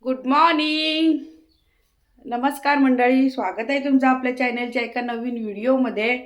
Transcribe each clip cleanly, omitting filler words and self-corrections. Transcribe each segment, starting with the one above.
Good morning. नमस्कार मंडळी, स्वागत आहे तुमचं आपल्या चॅनलच्या एका नवीन व्हिडिओमध्ये.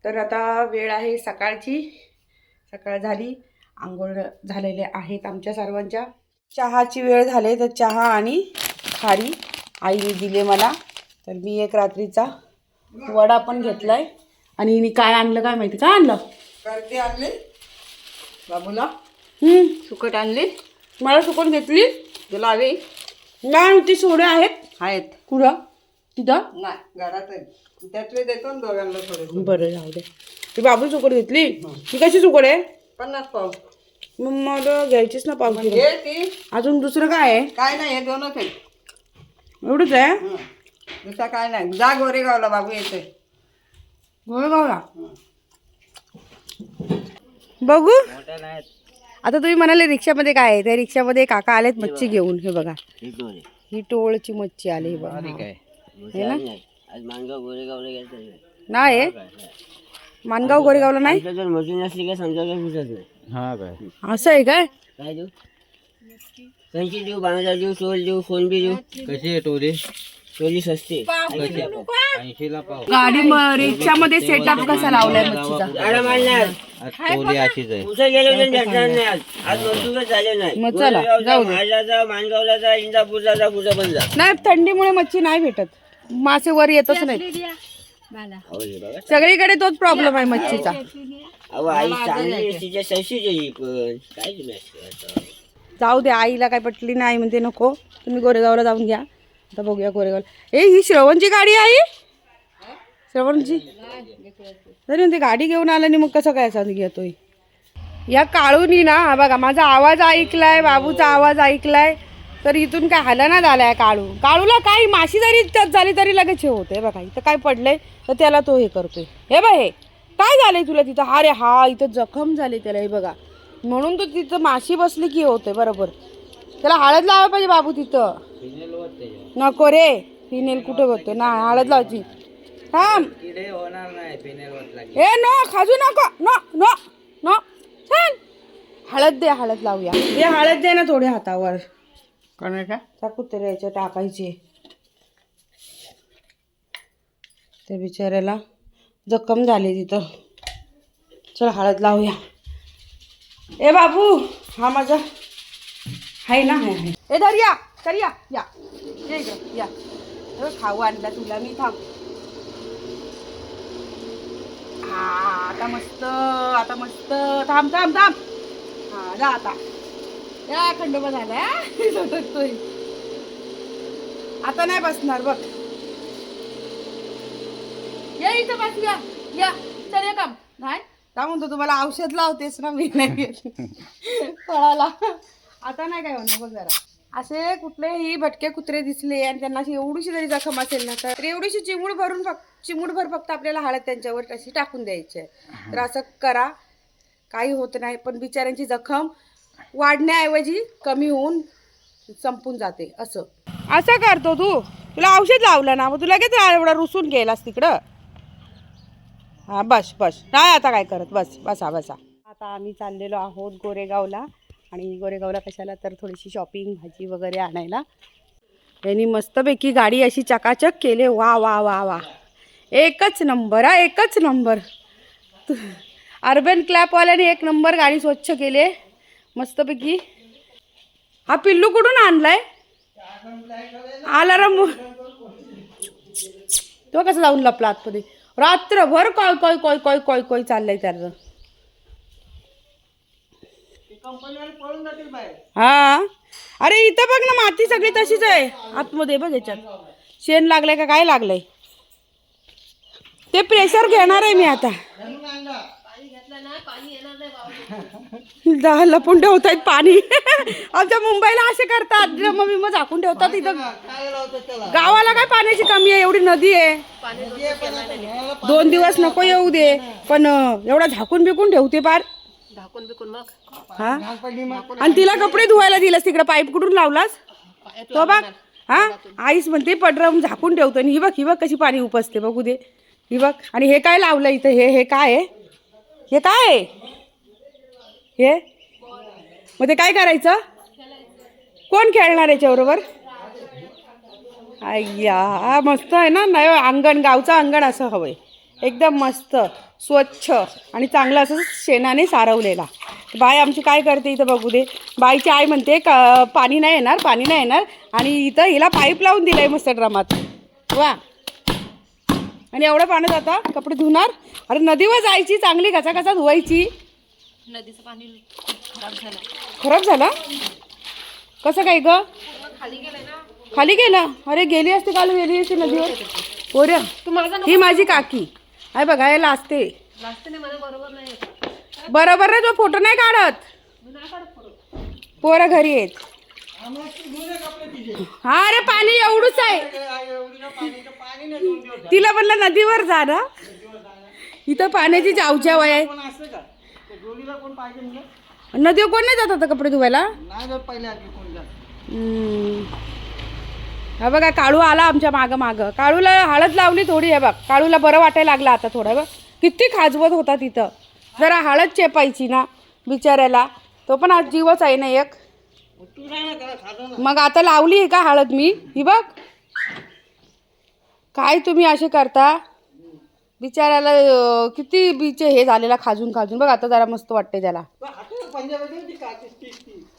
तर आता वेळ आहे सकाळची. सकाळ झाली, आंघोळ झालेले आहेत आमच्या सर्वांच्या. चहाची वेळ झाली, तर चहा आणि खारी आईने दिले मला. तर मी एक रात्रीचा वडा पण घेतलाय. आणि हिने काय आणलं काय माहिती. काय आणलं? करते आणले बाबूला. सुकट आणली. मला सुकट घेतली. तुला हवी? नाही, ती सोडे आहेत. कुठं? तिथं नाही, घरात आहे. त्यातले देतो ना दोघांना थोडे. बरं, जाऊ दे. ती बाबू सुकट घेतली. ती कशी सुकट आहे? 50 पाव. मग मला घ्यायचीच ना पाव किलो. हे ती अजून दुसरं काय आहे? काय नाही, हे दोनच आहे. एवढंच आहे? दुसरा काय नाही. जा गोरेगावला, बाबू येते. गोळगावला बघू. आता तुम्ही म्हणाले रिक्षामध्ये काय आहे? त्या रिक्षामध्ये काका आलेत मच्छी घेऊन. हे बघा, ही टोळची मच्छी आली बघा. हे ना? नाही मानगाव गोरेगावला नाही. असं आहे काय? कंची देऊ, बांगडा देऊ, सोल देऊ, फोन बी देऊ. कशी आहे टोली? टोली सस्ती. गाडी रिक्षामध्ये सेटअप कसा लावलाय मच्छीचा? टोली अशीच आहे. उसा गेलो नाही आज मजदूरच झाले नाही. मग चला जाऊ दे. माडला जा, मानगावला जा, इंदापूरला जा, कुठं पण जा. नाही, थंडीमुळे मच्छी नाही भेटत. मासे वर येतच नाही. सगळीकडे तोच प्रॉब्लेम आहे मच्छीचा. अहो आई चांगली, तिच्या सशीच आहे पण काय तुम्ही. जाऊ दे, आईला काय पटली नाही म्हणते नको, तुम्ही गोरेगावला जाऊन घ्या. आता बघूया गोरेगावला. ही श्रवणची गाडी आहे. श्रवणची तरी म्हणते गाडी घेऊन आला नाही, मग कसं काय असं घेतोय. या काळूनी ना बघा माझा आवाज ऐकलाय, बाबूचा आवाज ऐकलाय, तर इथून काय हलना झालाय. काळूला काही माशी जरी टच झाली तरी लगेच हे होते. बघा इथं काय पडलंय तर त्याला तो हे करतोय. हे बघ, हे काय झालंय तुला तिथं? अरे हा, इथं जखम झाली त्याला. हे बघा, म्हणून तो तिथं माशी बसली की होते. बरोबर, त्याला हळद लावायला पाहिजे बाबू. तिथं नको रे, फिनेल कुठे होते ना, हळद लावायची. थांब, ए नो खाजू नको, नो नो नो. छान, हळद दे, हळद लावूया. हे हळद दे ना थोडे हातावर. त्या कुत्र्याच्या टाकायचे. त्या बिचाऱ्याला जखम झाली तिथं. चल हळद लावूया. ए बाबू, हा माझा आहे ना. आहे. ए धरिया करिया या, या खाऊ आणला तुला मी. थांब. हा आता मस्त, आता मस्त. थांब थांब थांब. हा जा आता. या खंडोबा झाला. आता नाही बसणार बघ. या इथं बसूया. या चल, ये काम नाही का म्हणतो तुम्हाला औषध लावतेस ना मी. नाही फळाला. आता नाही काय होणार बघ. जरा असे कुठलेही भटके कुत्रे दिसले आणि त्यांना अशी एवढीशी जरी जखम असेल ना, तर एवढीशी चिमूटभर फक्त आपल्याला हळद त्यांच्यावर तशी टाकून द्यायची आहे. तर असं करा, काही होत नाही. पण बिचाऱ्यांची जखम वाढण्याऐवजी कमी होऊन संपून जाते. असं करतो तू. तुला औषध लावलं ना, मग तुला लगेच एवढा रुसून गेलास तिकडं. हा बस बस, नाही आता काय करत. बसा. आता आम्ही चाललेलो आहोत गोरेगावला. आणि गोरेगावला कशाला, तर थोडीशी शॉपिंग, भाजी वगैरे आणायला. यांनी मस्तपैकी गाडी अशी चकाचक केले. वा वा वा वा, एकच नंबर. हा एकच नंबर. अर्बन क्लॅपवाल्याने एक नंबर गाडी स्वच्छ केले मस्तपैकी. हा पिल्लू कुठून आणलाय? अलार्म तो कसा जाऊन लपला आतमध्ये. रात्रभर कोय चाललंय त्याचं. हा, अरे इथं बघ ना, माती सगळी तशीच आहे आतमध्ये. बघ याच्यात शेण लागलंय का काय लागलंय. ते प्रेशर घेणार आहे मी आता. लपून ठेवतायत पाणी. आमच्या मुंबईला असे करतात, ड्रम झाकून ठेवतात. इथं गावाला काय पाण्याची कमी आहे, एवढी नदी आहे. 2 दिवस नको येऊ दे, पण एवढा झाकून बिकून ठेवते पार. हा, आणि तिला कपडे धुवायला दिलास तिकडे, पाईप कुठून लावलास तो बघ. हा, आईस म्हणते पडरम झाकून ठेवतो. आणि ही बघ कशी पाणी उपसते, बघू दे. ही बघ. आणि हे काय लावलं इथं? हे काय आहे? हे काय आहे? हे मग ते काय करायचं? कोण खेळणार याच्याबरोबर? अय्या मस्त आहे ना. नाही अंगण, गावचं अंगण असं हवंय एकदम मस्त स्वच्छ आणि चांगलं असं शेणाने सारवलेला. बाई आमची काय करते इथं बघू दे. बाईची आई म्हणते का पाणी नाही येणार, पाणी नाही येणार, आणि इथं हिला पाईप लावून दिलंय मस्त ड्रमात. वा. आणि एवढं पाण्यात आता कपडे धुणार. अरे नदीवर जायची, चांगली कसा कसा धुवायची. नदीचं पाणी खराब झालं. खराब झाला कसं काय ग? खाली गेला. अरे गेली असते, काल गेली असते नदीवर. पोऱ्या ही माझी काकी आहे बघा, याला असते बरोबर नाही. तो फोटो नाही काढत. पोरं घरी आहेत. हा अरे पाणी एवढंच आहे. तिला म्हणलं नदीवर जा ना. इथं पाण्याची चावचाव आहे. नदीवर कोण नाही जात आता कपडे धुवायला. हा बघा काळू आला आमच्या मागं मागं. काळूला हळद लावली थोडी. आहे बघ काळूला बरं वाटायला लागलं आता थोडं. बघ किती खाजवत होता तिथं. जरा हळद चेपायची ना बिचाऱ्याला. तो पण आज जीवच आहे ना एक. मग आता लावली आहे का हळद मी. ही बघ काय तुम्ही असे करता बिचाऱ्याला. किती बिचे हे झालेला खाजून खाजून. बघ आता जरा मस्त वाटते त्याला.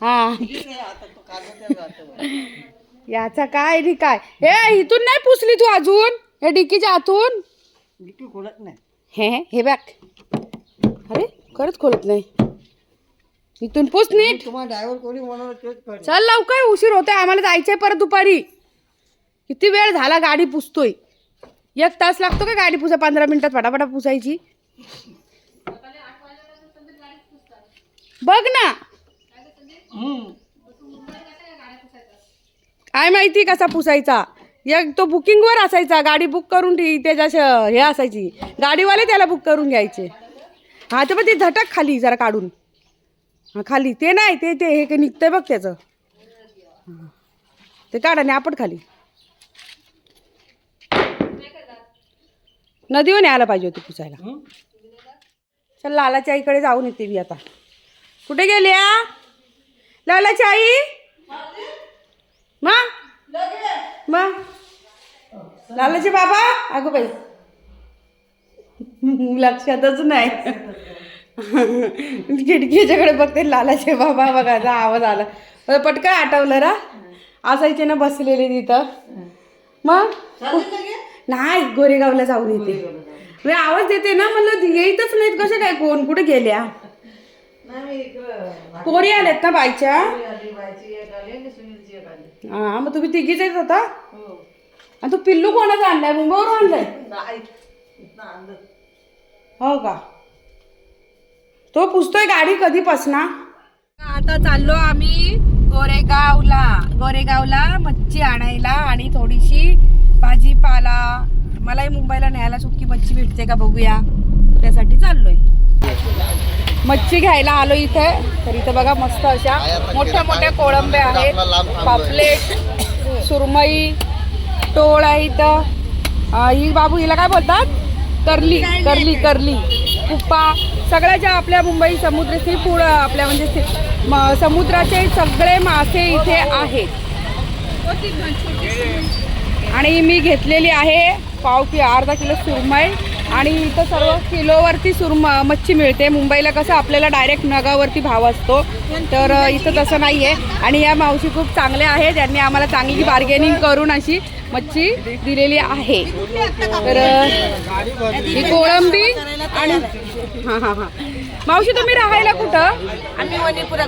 हा याचा काय रे काय. हे इथून नाही पुसली तू अजून. हे डिकीच्या आतून खोलत नाही. हे बघ. अरे खरंच खोलत नाही. इथून पुस नीट. तुम्हाला ड्रायव्हर कोणी म्हणून चल लवकर, उशीर होतोय आम्हाला, जायचंय परत दुपारी. किती वेळ झाला गाडी पुसतोय. 1 तास लागतो का गाडी पुसा. 15 मिनिटात फटाफटा पुसायची. बघ ना काय माहिती कसा पुसायचा. एक तो बुकिंगवर असायचा. गाडी बुक करून त्याच्या हे असायची. गाडीवाले त्याला बुक करून घ्यायचे. हा ते पण ते झटक खाली जरा काढून. हा खाली ते नाही ते ते हे निघतंय बघ त्याचं. ते काढा नाही आपण खाली. नदीवर न्यायला पाहिजे होती पुसायला. चल लालाच्या आईकडे जाऊन येते मी आता. कुठे गेल्या लालाची आई. मग लालाचे बाबा. अगं बाई लक्षातच नाही. खिडकीच्याकडे बघते लालाचे बाबा. बघा आवाज आला पटकन आठवलं रा. असायचे ना बसलेले तिथं. मग नाही गोरेगावला जाऊन येते मी. आवाज देते ना म्हणलं येतच नाहीत कशा काय. कोण कुठे गेल्या. पोरी आल्यात ना बाईच्या. हा मग तुम्ही तिघीच येत होता. आणि तू पिल्लू कोणाचा आणलाय. मुंबईवरून आणलाय. हो का. तो पुसतोय गाडी कधीपासून. आता चाललो आम्ही गोरेगावला मच्छी आणायला आणि थोडीशी भाजीपाला. मलाही मुंबईला न्यायला सुकी मच्छी भेटते का बघूया, त्यासाठी चाललोय. मच्छी घ्यायला आलो इथे. तर इथे बघा मस्त अशा मोठ्या मोठ्या कोळंब्या आहेत. पापलेट, सुरमई, टोळ आहे इथं. ही बाबू हिला काय बोलतात. करली कुप्पा. सगळ्या ज्या आपल्या मुंबई समुद्र सी फूड आपल्या म्हणजे समुद्राचे सगळे मासे इथे आहेत. आणि मी घेतलेली आहे अर्धा किलो सुरमई. आणि इथं सर्व किलोवरती मच्छी मिळते. मुंबईला कसं आपल्याला डायरेक्ट नगावरती भाव असतो, तर इथं तसं नाही आहे. आणि या मावशी खूप चांगल्या आहेत. त्यांनी आम्हाला चांगली बार्गेनिंग करून अशी मच्छी दिलेली आहे. तर ही कोळंबी. आणि हां मावशी तुम्ही राहायला कुठं. आम्ही वनीपुरा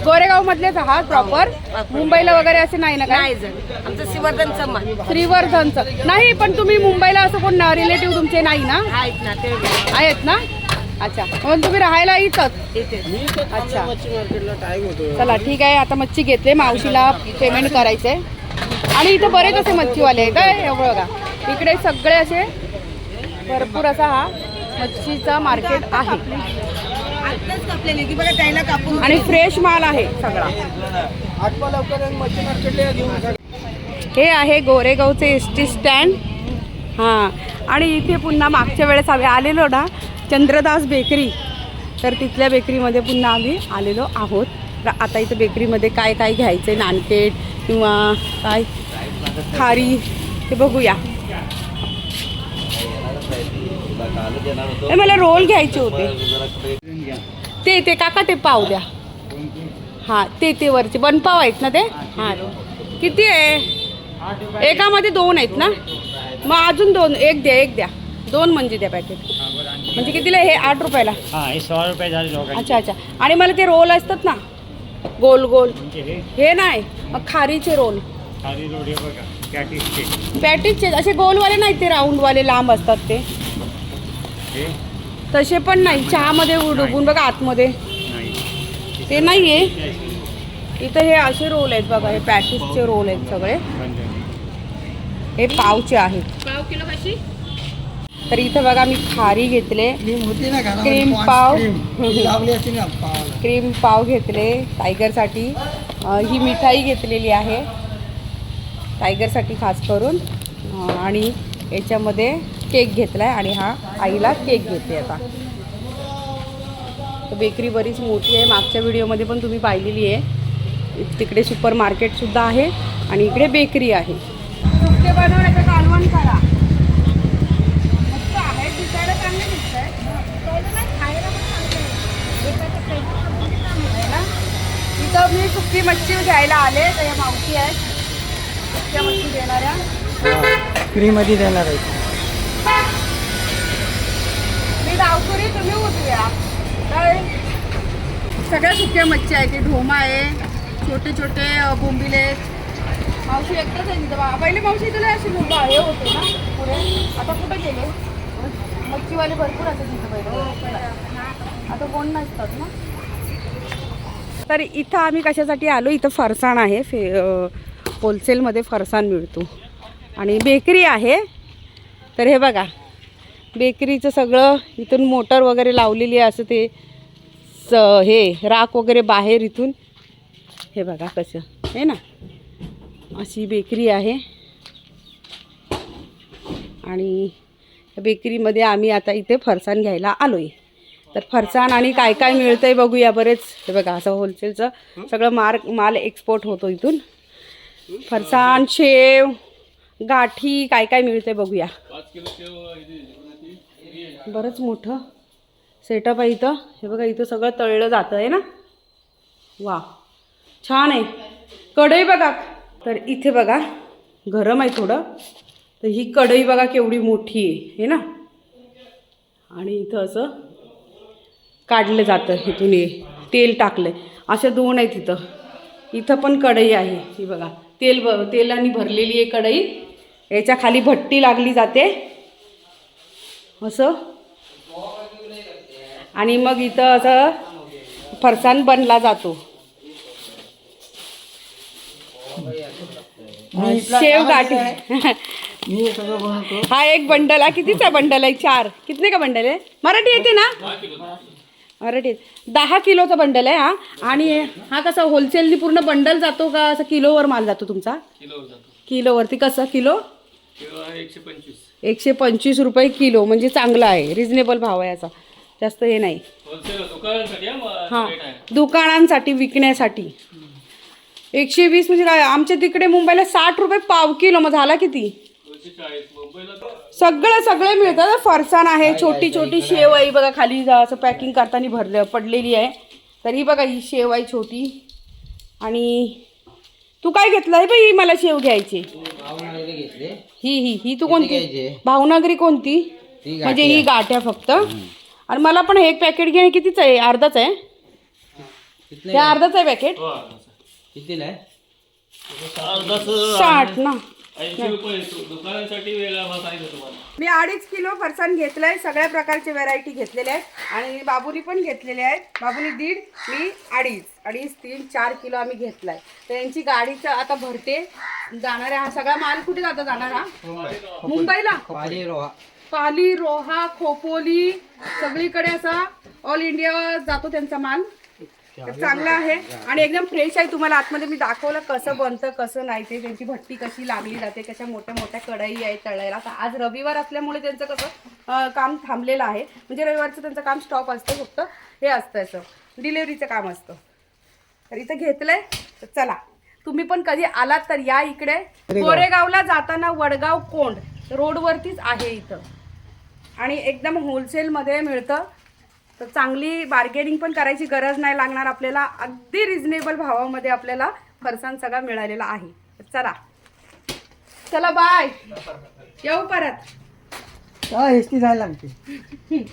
गोरेगाव मधलेच आहात प्रॉपर. मुंबईला वगैरे असे नाही ना काय. आमचं श्रीवर्धनचं नाही. पण तुम्ही मुंबईला असं कोण रिलेटिव्ह तुमचे नाही ना. आहेत ना. अच्छा मग तुम्ही राहायला इथंच. अच्छा चला ठीक आहे. आता मच्छी घेतले. मावशीला पेमेंट करायचंय. आणि इथे बरेच असे मच्छीवाले आहे काय. एवढं बघा इकडे सगळे असे भरपूर असा हा मच्छीचा मार्केट आहे. आणि फ्रेश माल आहे सगळा. हे आहे गोरेगावचे एसटी स्टँड. हां आणि इथे पुन्हा मागच्या वेळेस आम्ही आलेलो ना चंद्रदास बेकरी. तर तिथल्या बेकरीमध्ये पुन्हा आम्ही आलेलो आहोत. आता इथं बेकरीमध्ये काय काय घ्यायचं आहे. नानकेट किंवा काय खारी हे बघूया. मला रोल घ्यायचे होते. ते काका ते पाव द्या. हां ते वरचे बनपाव आहेत ना ते. हां किती आहे? एकामध्ये 2 आहेत ना. मग अजून 2 एक द्या 2 म्हणजे द्या पॅकेट. म्हणजे कितीला हे 8 रुपयाला? हां हे 100 रुपये झाले. अच्छा. आणि मला ते रोल असतात ना गोल हे नाही मग खारीचे रोल. पॅटीसचे असे गोलवाले नाही ते राऊंडवाले लांब असतात ते तसे पण नाही. चहामध्ये डुबून बघा आतमध्ये ते नाही आहे. इथं हे असे रोल आहेत बघा. हे पॅटीसचे रोल आहेत सगळे. हे पावचे आहेत. पाव किलो कशी? तर इथं बघा मी खारी घेतले. होती ना घरामध्ये क्रीम पाच पाव. क्रीम लावली असते ना पावाला. क्रीम पाव घेतले टायगरसाठी. ही मिठाई घेतलेली आहे टायगरसाठी खास करून. आणि याच्यामध्ये केक घेतला आहे आणि हा आईला केक घेते आता. बेकरी बरीच मोठी आहे. मागच्या व्हिडिओमध्ये पण तुम्ही पाहिलेली आहे. तिकडे सुपर मार्केटसुद्धा आहे आणि इकडे बेकरी आहे. सुके बनवण्याचं कालवण करा. मस्त आहे. दिसायला चांगलं दिसतंय. इथं मी सुकी मच्छी घ्यायला आले. तर या मावशी आहेत सुक्या मच्छी देणाऱ्या. क्रीम मध्ये देणार आहे. मी धावपुरी तुम्ही उतरूया. तर सगळ्या सुक्या मच्छी आहे. ते ढोमा आहे. छोटे छोटे बोंबिले आहेत. मावशी एकटाच आहे तिथं. पहिले मावशी तुला अशी हे होते ना पुढे. आता कुठं गेले? मच्छीवाले भरपूर असतात तिथं पहिले. आता कोण नसतात ना. तर इथं आम्ही कशासाठी आलो? इथं फरसाण आहे. होलसेलमध्ये फरसाण मिळतो आणि बेकरी आहे. तर हे बघा बेकरीचं सगळं इथून मोटर वगैरे लावलेली आहे. असं ते हे राख वगैरे बाहेर इथून हे बघा कसं आहे ना. अशी बेकरी आहे आणि बेकरीमध्ये आम्ही आता इथे फरसाण घ्यायला आलो आहे. तर फरसाण आणि काय काय मिळतं आहे बघूया. बरेच हे बघा असं होलसेलचं सगळं माल एक्सपोर्ट होतो इथून. फरसाण, शेव, गाठी काय काय मिळतं आहे बघूया. बरंच मोठं सेटअप आहे इथं. हे बघा इथं सगळं तळलं जातं आहे ना. वा छान आहे. कढई बघा. तर इथे बघा गरम आहे थोडं. तर ही कढई बघा केवढी मोठी आहे हे ना. आणि इथं असं काढलं जातं. इथून हे तेल टाकलं आहे. अशा 2 आहेत इथं. इथं पण कढई आहे. ही बघा तेलाने भरलेली आहे कढई. याच्या खाली भट्टी लागली जाते असं. आणि मग इथं असं फरसाण बनला जातो. शेव गाठी मी हे सगळं बनवतो. हा एक बंडल आहे. कितीचा बंडल आहे? 4 कितने का बंडल आहे? मराठी येते ना? मराठी 10 किलोचा बंडल आहे हा. आणि हा कसा होलसेलनी पूर्ण बंडल जातो का असं किलोवर माल जातो तुमचा? किलोवरती. कसं किलो? 125 रुपये किलो. म्हणजे चांगला आहे. रिजनेबल भाव आहे याचा. जास्त हे नाही. हां दुकानांसाठी विकण्यासाठी 120 म्हणजे काय? आमच्या तिकडे मुंबईला 60 रुपये पाव किलो. मग झाला किती? सगळे मिळतं. फरसाण आहे. छोटी छोटी शेव आहे बघा खाली असं पॅकिंग करताना पडलेली आहे. तर ही बघा ही शेव आहे छोटी. आणि तू काय घेतलं आहे बाई? मला शेव घ्यायची. ही तू कोणती? भावनगरी कोणती? म्हणजे ही गाठ्या फक्त. आणि मला पण हे एक पॅकेट घे. कितीच आहे? अर्धाच आहे. हे अर्धाच आहे पॅकेट. कितीला आहे? 60 ना. दुकानांसाठी वेगळा सांगितलं तुम्हाला. मी 2.5 किलो फरसाण घेतलंय. सगळ्या प्रकारचे व्हरायटी घेतलेल्या आहेत. आणि बाबूनी पण घेतलेले आहेत. बाबूनी 1.5 मी 2.5 3 4 किलो आम्ही घेतलाय. तर यांची गाडीचं आता भरते. जाणार आहे. हा सगळा माल कुठे जातो? जाणार हा मुंबईला. पाली रोहा खोपोली सगळीकडे असा ऑल इंडिया जातो त्यांचा माल. चांगला आहे आणि एकदम फ्रेश आहे. तुम्हाला आतमध्ये मी दाखवलं कसं बनतं कसं नाही ते. त्यांची भट्टी कशी लागली जाते. कशा मोठ्या मोठ्या कढई आहे तळायला. तर आज रविवार असल्यामुळे त्यांचं कसं काम थांबलेलं आहे. म्हणजे रविवारचं त्यांचं काम स्टॉप असतं. फक्त हे असतं असं डिलेवरीचं काम असतं. तर इथं घेतलंय. तर चला तुम्ही पण कधी आलात तर या इकडे. कोरेगावला जाताना वडगाव कोंड रोडवरतीच आहे इथं आणि एकदम होलसेलमध्ये मिळतं. तर चांगली बार्गेनिंग पण करायची गरज नाही लागणार आपल्याला. अगदी रिझनेबल भावामध्ये आपल्याला फरसाण सगळा मिळालेला आहे. चला चला बाय, येऊ परत. एसटी जायला लागते.